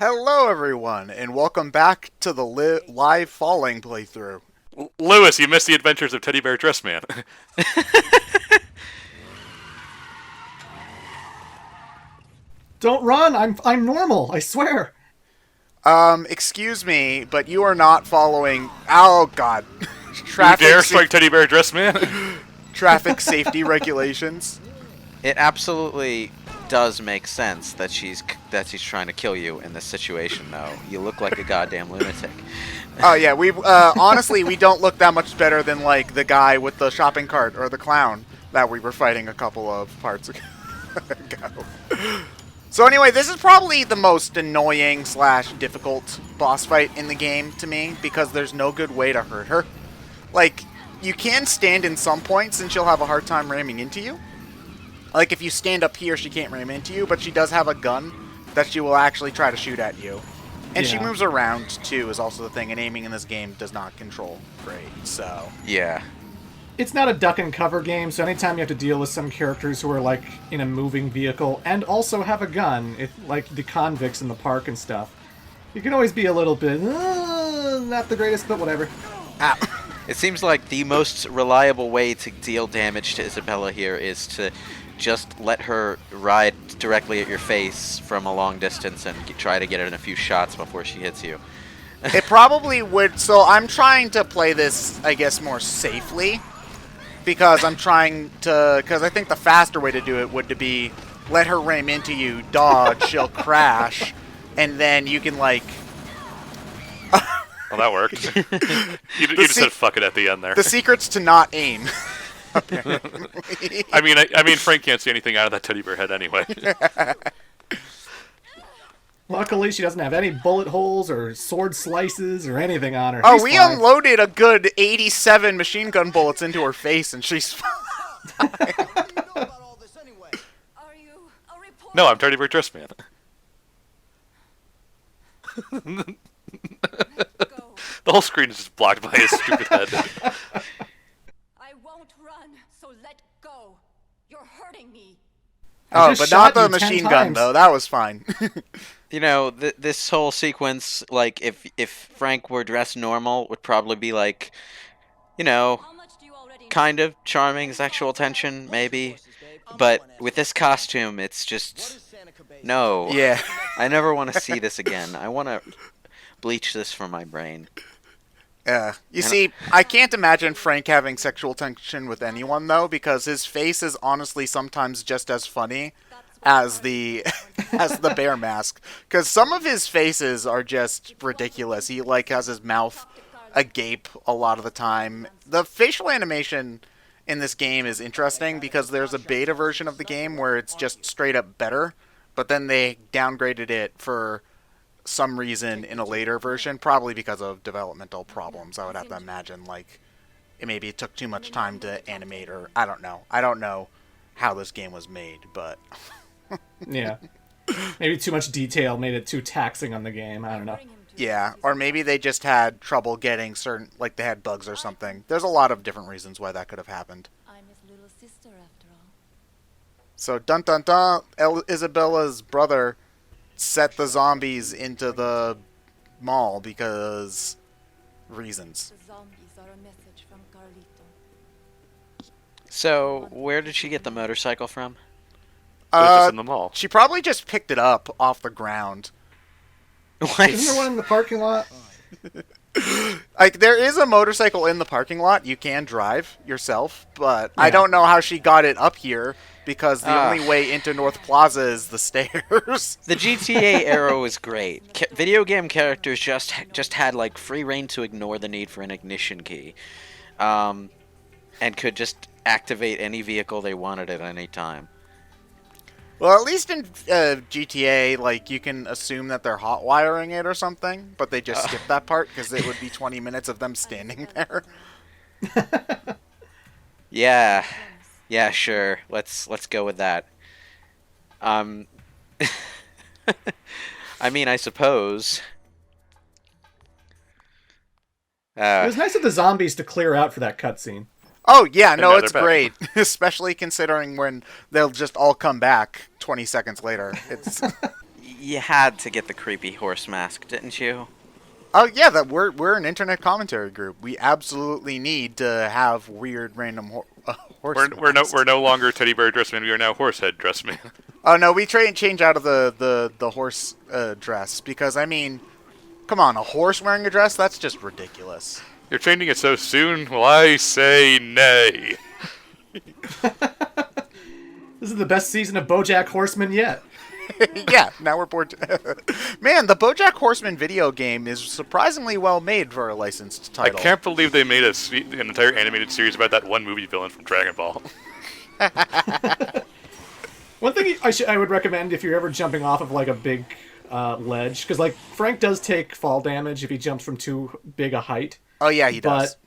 Hello, everyone, and welcome back to the live falling playthrough. Lewis, you missed the adventures of Teddy Bear Dressman. Don't run! I'm normal, I swear. Excuse me, but you are not following. Oh God, You dare strike Teddy Bear Dressman? traffic safety regulations. It absolutely does make sense that she's trying to kill you in this situation, though. You look like a goddamn lunatic. Oh yeah, we honestly we don't look that much better than like the guy with the shopping cart or the clown that we were fighting a couple of parts ago. So anyway, this is probably the most annoying / difficult boss fight in the game to me because there's no good way to hurt her. Like, you can stand in some points and she'll have a hard time ramming into you. Like, if you stand up here, she can't ram into you, but she does have a gun that she will actually try to shoot at you. And she moves around, too, is also the thing, and aiming in this game does not control great, so... Yeah. It's not a duck and cover game, so anytime you have to deal with some characters who are, like, in a moving vehicle and also have a gun, like the convicts in the park and stuff, you can always be a little bit, not the greatest, but whatever. Ow. It seems like the most reliable way to deal damage to Isabella here is to just let her ride directly at your face from a long distance and try to get in a few shots before she hits you. It probably would... So I'm trying to play this, I guess, more safely. Because I'm trying to... Because I think the faster way to do it would to be let her ram into you, dodge, she'll crash, and then you can, like... Well, that worked. You just said fuck it at the end there. The secret's to not aim. Apparently. I mean, Frank can't see anything out of that teddy bear head anyway. Luckily, she doesn't have any bullet holes or sword slices or anything on her. Oh, She's we fine. unloaded a good 87 machine gun bullets into her face, and she's fine. No, I'm Teddy Bear Dressman. The whole screen is just blocked by his stupid head. I won't run, so let go. You're hurting me. I Oh, just but shot not the you 10 machine gun, times. though. That was fine. You know, this whole sequence, like, if Frank were dressed normal, would probably be like, you know, How much do you already kind of charming sexual tension, maybe. But with this costume, it's just... No. Yeah. I never want to see this again. I want to bleach this from my brain. Yeah. You see, I can't imagine Frank having sexual tension with anyone, though, because his face is honestly sometimes just as funny as the as the bear mask. Because some of his faces are just ridiculous. He, like, has his mouth agape a lot of the time. The facial animation in this game is interesting because there's a beta version of the game where it's just straight up better, but then they downgraded it for some reason in a later version, probably because of developmental problems. I would have to imagine, like, maybe it took too much time to animate, or I don't know. I don't know how this game was made, but Yeah. Maybe too much detail made it too taxing on the game. I don't know. yeah, or maybe they just had trouble getting certain, like they had bugs or something. There's a lot of different reasons why that could have happened. I'm his little sister after all. So dun dun dun, Isabella's brother set the zombies into the mall because reasons. The zombies are a message from Carlito. So, where did she get the motorcycle from? But it's just in the mall. She probably just picked it up off the ground. Isn't there one in the parking lot? Like, there is a motorcycle in the parking lot you can drive yourself, but I don't know how she got it up here because the only way into North Plaza is the stairs. The GTA era was great. Video game characters just had like free reign to ignore the need for an ignition key, and could just activate any vehicle they wanted at any time. Well, at least in GTA, like, you can assume that they're hot wiring it or something, but they just skip that part because it would be 20 minutes of them standing there. Yeah, sure. Let's go with that. I mean, I suppose. It was nice of the zombies to clear out for that cutscene. Oh, yeah, no, now it's they're back. great. Especially considering when they'll just all come back 20 seconds later. It's You had to get the creepy horse mask, didn't you? Oh yeah, that we're an internet commentary group. We absolutely need to have weird random horse. We're no longer teddy bear dressman. We are now horsehead dressman. Oh no, we change out of the horse dress because I mean, come on, a horse wearing a dress? That's just ridiculous. You're changing it so soon? Well, I say nay. This is the best season of BoJack Horseman yet. Yeah, now we're bored. Man, the BoJack Horseman video game is surprisingly well made for a licensed title. I can't believe they made an entire animated series about that one movie villain from Dragon Ball. One thing I would recommend if you're ever jumping off of like a big ledge, because like Frank does take fall damage if he jumps from too big a height. Oh yeah, he does.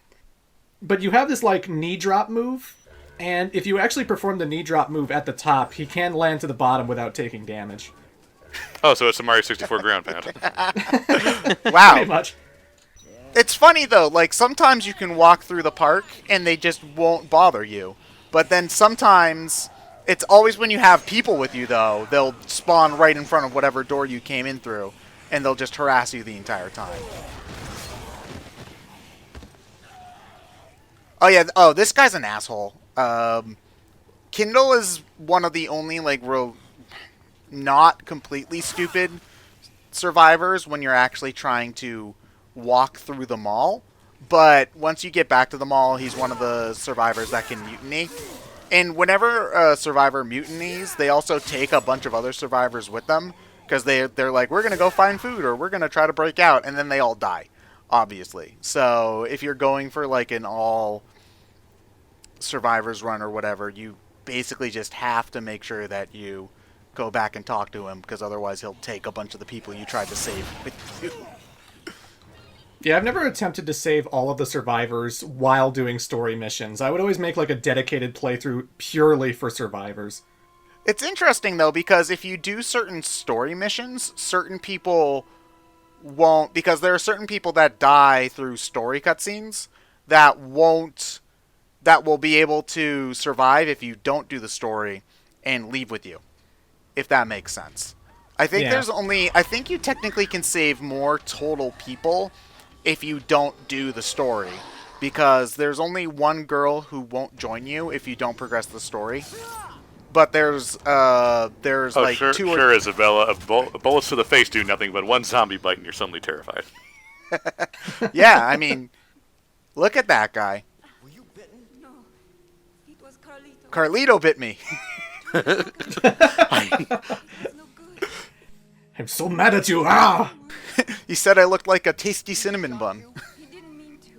But you have this like knee drop move, and if you actually perform the knee drop move at the top, he can land to the bottom without taking damage. Oh, so it's a Mario 64 ground pound. Wow. Pretty much. It's funny though, like sometimes you can walk through the park and they just won't bother you. But then sometimes it's always when you have people with you though, they'll spawn right in front of whatever door you came in through and they'll just harass you the entire time. Oh yeah, oh this guy's an asshole. Kindle is one of the only like not completely stupid survivors when you're actually trying to walk through the mall. But once you get back to the mall, he's one of the survivors that can mutiny. And whenever a survivor mutinies, they also take a bunch of other survivors with them because they're like, we're going to go find food or we're going to try to break out. And then they all die, obviously. So if you're going for like an all survivors run or whatever, you basically just have to make sure that you go back and talk to him because otherwise he'll take a bunch of the people you tried to save with you. Yeah, I've never attempted to save all of the survivors while doing story missions. I would always make like a dedicated playthrough purely for survivors. It's interesting though because if you do certain story missions, certain people won't, because there are certain people that die through story cutscenes that will be able to survive if you don't do the story and leave with you, if that makes sense. I think I think you technically can save more total people if you don't do the story, because there's only one girl who won't join you if you don't progress the story. But there's like sure, two. Sure, Isabella. Bullets to the face do nothing, but one zombie bite and you're suddenly terrified. Yeah, I mean, look at that guy. Were you bitten? No. It was Carlito. Carlito bit me. It's no good. I'm so mad at you! Ah! He said I looked like a tasty cinnamon bun. He didn't mean to.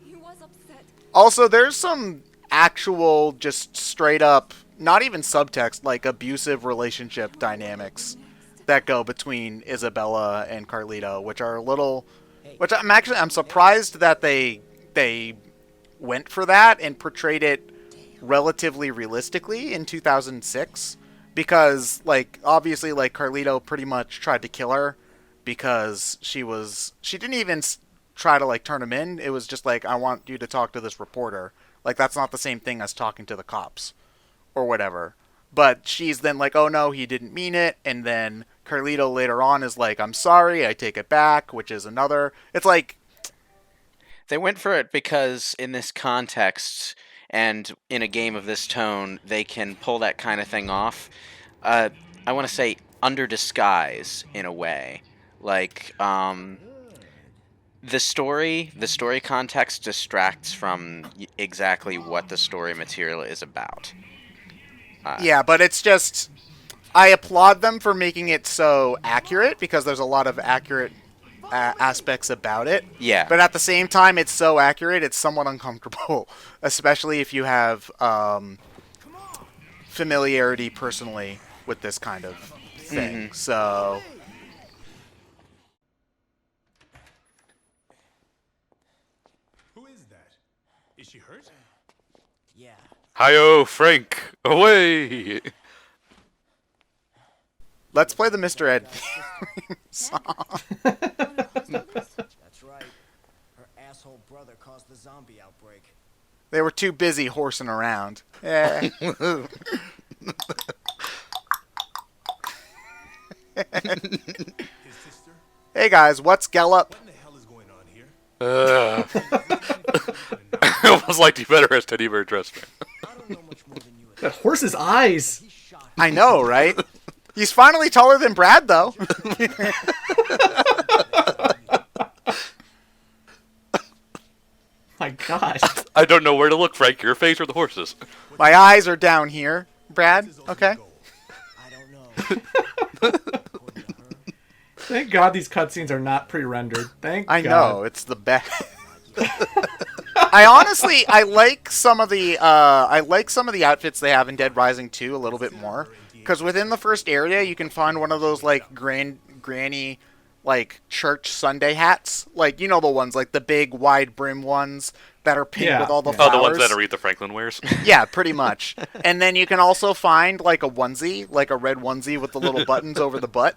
He was upset. Also, there's some actual, just straight up, not even subtext, like abusive relationship dynamics that go between Isabella and Carlito, which are a little, which I'm surprised that they went for that and portrayed it relatively realistically in 2006, because like obviously like Carlito pretty much tried to kill her because she didn't even try to like turn him in. It was just like, I want you to talk to this reporter. Like, that's not the same thing as talking to the cops or whatever. But she's then like, oh no, he didn't mean it. And then Carlito later on is like, I'm sorry, I take it back, which is another. It's like, They went for it because in this context and in a game of this tone, they can pull that kind of thing off. I want to say under disguise in a way. Like, the story context distracts from exactly what the story material is about. yeah, but it's just, I applaud them for making it so accurate because there's a lot of accurate aspects about it. Yeah. But at the same time, it's so accurate, it's somewhat uncomfortable, especially if you have familiarity personally with this kind of thing. So Who is that? Is she hurt? Yeah. Hi-yo, Frank, away! let's play the Mr. Ed song. That's right. Her asshole brother caused the zombie outbreak. They were too busy horsing around. sister? Hey guys, what's Gellup? What in the hell is going on here? I almost liked you better as Teddy Bear Dressman. I don't know much more than you. That horse's eyes. He shot I know, right? He's finally taller than Brad, though. My God. I don't know where to look, Frank. Your face or the horses? My eyes are down here, Brad. Okay. I don't know. According to her, Thank God these cutscenes are not pre-rendered. Thank I God. know, it's the best. I like some of the outfits they have in Dead Rising 2 a little bit more, because within the first area you can find one of those like granny like church Sunday hats, like you know the ones like the big wide brim ones that are pink Yeah, with all the yeah. flowers. Oh, the ones that Aretha Franklin wears. Yeah, pretty much. And then you can also find like a onesie, like a red onesie with the little buttons over the butt.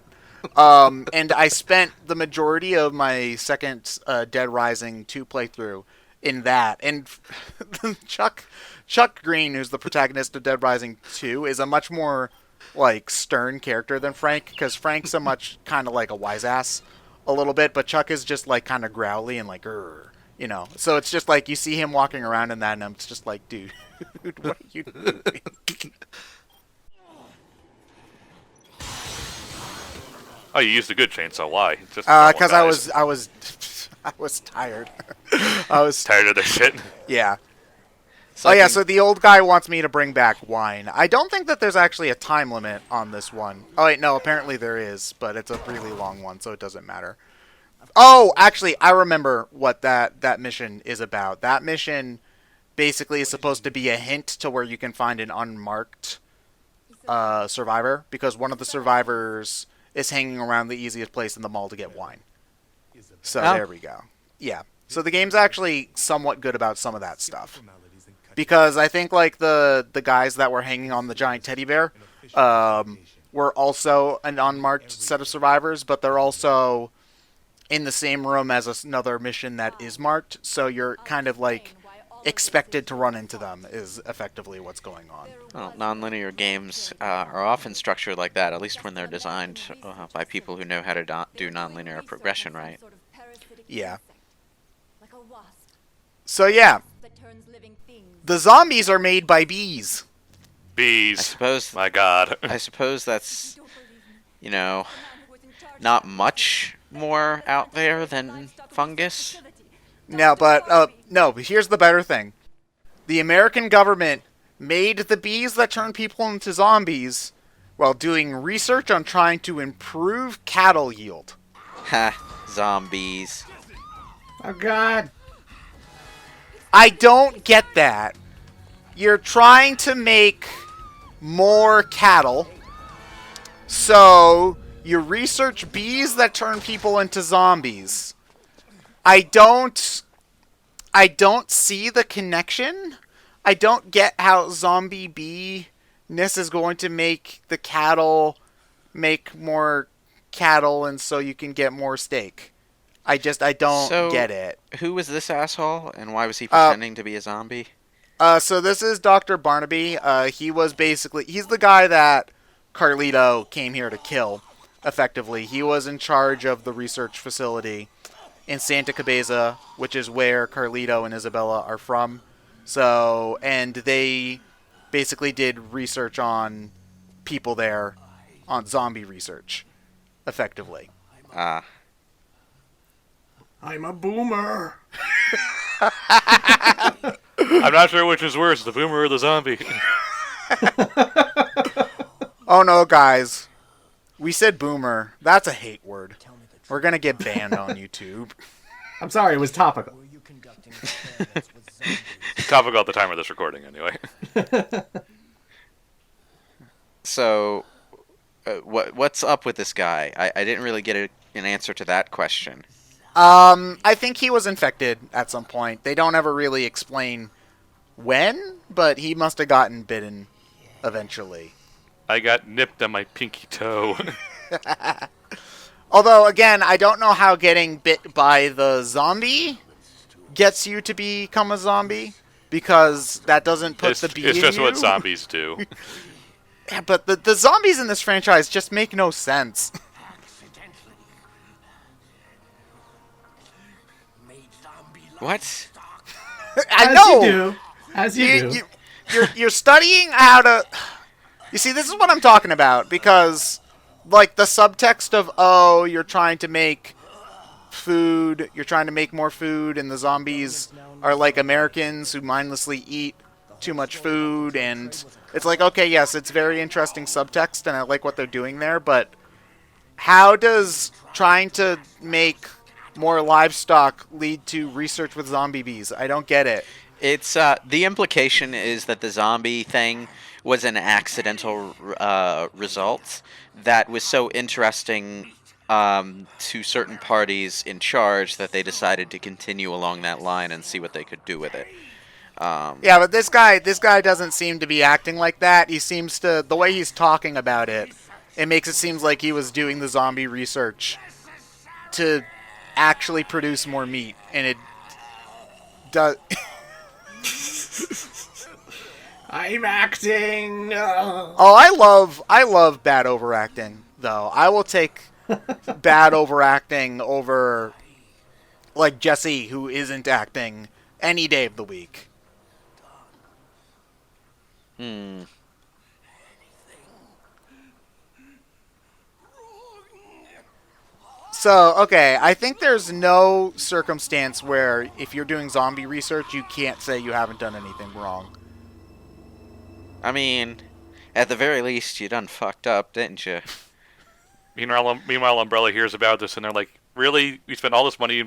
And I spent the majority of my second Dead Rising 2 playthrough in that. And Chuck Green, who's the protagonist of Dead Rising 2, is a much more like stern character than Frank, because Frank's a much kind of like a wise ass a little bit, but Chuck is just like kind of growly and like you know. So it's just like you see him walking around in that, and it's just like, dude, what are you doing? Oh, you used a good chainsaw. Why? Just Because I was tired. I was tired of this shit. Yeah. So Oh I yeah, can- so the old guy wants me to bring back wine. I don't think that there's actually a time limit on this one. Oh wait, no, apparently there is, but it's a really long one, so it doesn't matter. Oh, actually, I remember what that mission is about. That mission basically is supposed to be a hint to where you can find an unmarked survivor, because one of the survivors is hanging around the easiest place in the mall to get wine. So Oh. there we go. Yeah. So the game's actually somewhat good about some of that stuff. Because I think like the guys that were hanging on the giant teddy bear were also an unmarked set of survivors, but they're also in the same room as another mission that is marked, so you're kind of like expected to run into them is effectively what's going on. Well, non-linear games are often structured like that, at least when they're designed by people who know how to do non-linear progression right. Yeah. Like a wasp So yeah, that turns living things. the zombies are made by bees. I Bees. suppose. My God. I suppose that's, Don't believe me. you know, The man who was in charge not of much more out there than fungus. No, but no, but here's the better thing. The American government made the bees that turn people into zombies while doing research on trying to improve cattle yield. Ha, zombies. Oh God. I don't get that. You're trying to make more cattle, so you research bees that turn people into zombies. I don't see the connection. I don't get how zombie bee-ness is going to make the cattle make more cattle, and so you can get more steak. I don't So- get it. Who was this asshole, and why was he pretending to be a zombie? So this is Dr. Barnaby. He's the guy that Carlito came here to kill, effectively. He was in charge of the research facility in Santa Cabeza, which is where Carlito and Isabella are from. So, and they basically did research on people there, on zombie research, effectively. Ah. I'm a boomer. I'm not sure which is worse, the boomer or the zombie. Oh no, guys. We said boomer. That's a hate word. We're gonna get banned on YouTube. I'm sorry, it was topical. were you conducting experiments with zombies? Topical at the time of this recording, anyway. So, what's up with this guy? I didn't really get an answer to that question. I think he was infected at some point. They don't ever really explain when, but he must have gotten bitten eventually. I got nipped on my pinky toe. Although, again, I don't know how getting bit by the zombie gets you to become a zombie, because that doesn't put it's the bee it's in just you. what zombies do. Yeah, but the zombies in this franchise just make no sense. What? I As know. you do. As you do. You're studying how to. You see, this is what I'm talking about because, like, the subtext of you're trying to make food, you're trying to make more food, and the zombies are like Americans who mindlessly eat too much food, and it's like, okay, yes, it's very interesting subtext, and I like what they're doing there, but how does trying to make more livestock lead to research with zombie bees? I don't get it. It's the implication is that the zombie thing was an accidental result that was so interesting to certain parties in charge that they decided to continue along that line and see what they could do with it. Yeah, but this guy doesn't seem to be acting like that. He seems to, the way he's talking about it, it makes it seem like he was doing the zombie research to actually produce more meat, and it does. I'm acting. Oh, I love bad overacting though. I will take bad overacting over like Jesse, who isn't acting, any day of the week. So, okay, I think there's no circumstance where if you're doing zombie research, you can't say you haven't done anything wrong. I mean, at the very least, you done fucked up, didn't you? Meanwhile, Umbrella hears about this, and they're like, "Really? We spent all this money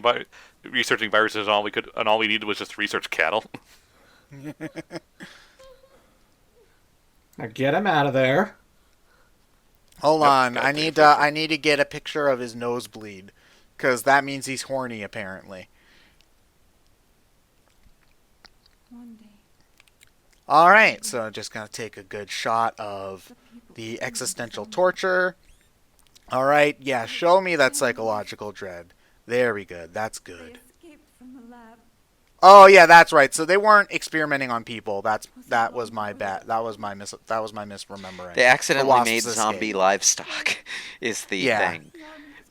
researching viruses, and all we needed was just research cattle." Now get him out of there. Hold Nope, on, gotta I take need a I need to get a picture of his nosebleed, because that means he's horny apparently. One day, All right, so just gonna take a good shot of the existential torture. All right, yeah, show me that psychological dread. There we go. That's they good. escaped from the lab. Oh yeah, that's right. So they weren't experimenting on people. That was my bad. That was my misremembering. They accidentally wasps made zombie escaped. livestock, is the Yeah. thing.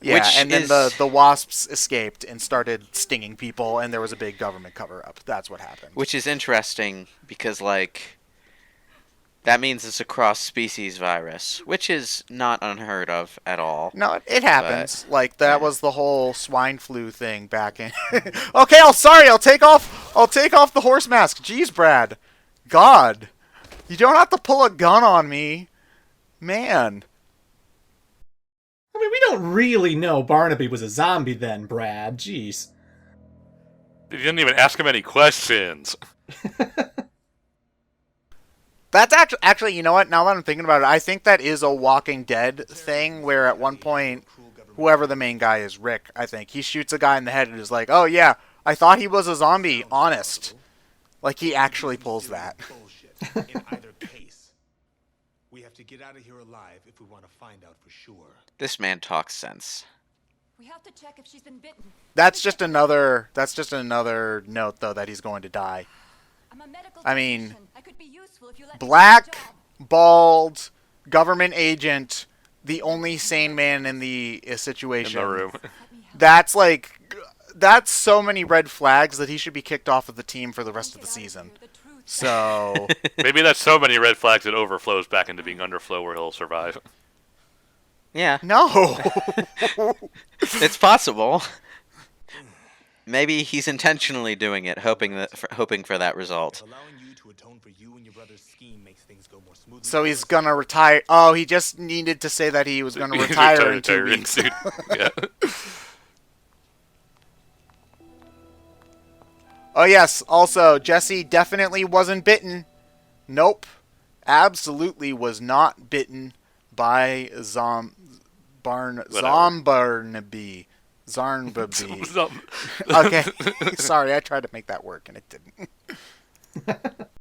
Yeah, Which and then is- the wasps escaped and started stinging people, and there was a big government cover-up. That's what happened. Which is interesting because, like, that means it's a cross-species virus, which is not unheard of at all. No, it happens. Like that was the whole swine flu thing back in. Okay, I'll take off the horse mask. Jeez, Brad. God. You don't have to pull a gun on me. Man. I mean, we don't really know Barnaby was a zombie then, Brad. Jeez. You didn't even ask him any questions. That's actually, you know what? Now that I'm thinking about it, I think that is a Walking Dead thing where at one point, whoever the main guy is, Rick, I think, he shoots a guy in the head and is like, "Oh yeah, I thought he was a zombie, honest." Like he actually pulls that. Bullshit. In either case, we have to get out of here alive if we want to find out for sure. This man talks sense. We have to check if she's been bitten. That's just another note though that he's going to die. I'm a medical I mean, technician. I could be useful if you let me do my Black, job. bald, government agent, the only sane man in the situation. In the room. That's that's so many red flags that he should be kicked off of the team for the rest of the season. The truth. So, Maybe that's so many red flags it overflows back into being underflow where he'll survive. Yeah, no. it's possible. Maybe he's intentionally doing it, hoping for that result. Allowing you to atone for you and your brother's scheme makes things go more smoothly. So he's gonna retire. Oh, he just needed to say that he was gonna retire in 2 weeks. Yeah. Oh yes, also, Jesse definitely wasn't bitten. Nope. Absolutely was not bitten by Zombarnaby. Zarnbaby. Okay. Sorry, I tried to make that work and it didn't.